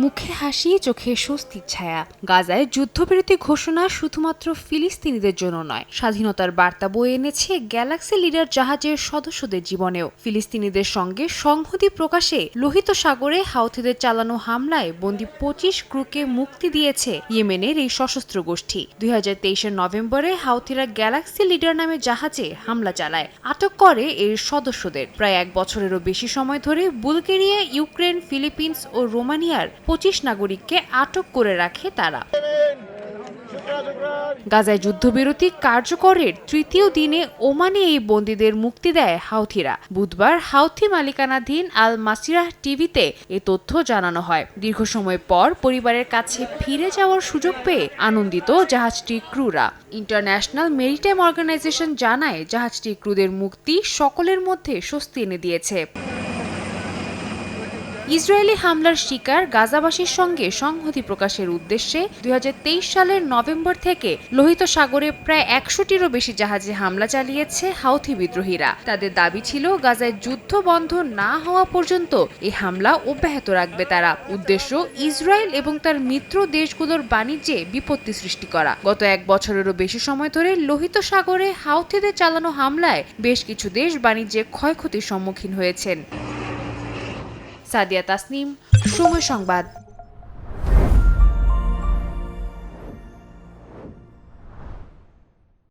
মুখে হাসি, চোখে স্বস্তির ছায়া। গাজায় যুদ্ধবিরতি ঘোষণা শুধুমাত্র ফিলিস্তিনিদের জন্য নয়, স্বাধীনতার বার্তা বয়ে এনেছে গ্যালাক্সি লিডার জাহাজের সদস্যদের জীবনেও। ফিলিস্তিনিদের সঙ্গে সংহতি প্রকাশে লোহিত সাগরে হাউথিদের চালানো হামলায় বন্দী 25 ক্রুকে মুক্তি দিয়েছে ইয়েমেনের এই সশস্ত্র গোষ্ঠী। 2023 নভেম্বরে হাউথিরা গ্যালাক্সি লিডার নামে জাহাজে হামলা চালায়, আটক করে এর সদস্যদের। প্রায় 1 বছরেরও বেশি সময় ধরে বুলগেরিয়া, ইউক্রেন, ফিলিপিন্স ও রোমানিয়ার 25 নাগরিককে আটক করে রাখে তারা। গাজায় যুদ্ধবিরতি কার্যকরের তৃতীয় দিনে ওমানে এই বন্দীদের মুক্তি দেয় হাউথিরা। বুধবার হাউথি মালিকানাধীন আল মাসিরাহ টিভিতে এ তথ্য জানানো হয়। দীর্ঘ সময় পর পরিবারের কাছে ফিরে যাওয়ার সুযোগ পেয়ে আনন্দিত জাহাজটির ক্রুরা। ইন্টারন্যাশনাল মেরিটাইম অর্গানাইজেশন জানায়, জাহাজটির ক্রুদের মুক্তি সকলের মধ্যে স্বস্তি এনে দিয়েছে। ইসরায়েলি হামলার শিকার গাজাবাসীর সঙ্গে সংহতি প্রকাশের উদ্দেশ্যে 2023 সালের নভেম্বর থেকে লোহিত সাগরে প্রায় 100টিরও বেশি জাহাজে হামলা চালিয়েছে হাউথি বিদ্রোহীরা। তাদের দাবি ছিল, গাজায় যুদ্ধ বন্ধ না হওয়া পর্যন্ত এই হামলা অব্যাহত রাখবে তারা। উদ্দেশ্য ইসরায়েল এবং তার মিত্র দেশগুলোর বাণিজ্যে বিপত্তি সৃষ্টি করা। গত 1 বছরেরও বেশি সময় ধরে লোহিত সাগরে হাউথিদের চালানো হামলায় বেশ কিছু দেশ বাণিজ্যে ক্ষয়ক্ষতির সম্মুখীন হয়েছেন। সাদিয়া তাসনিম, সময় সংবাদ।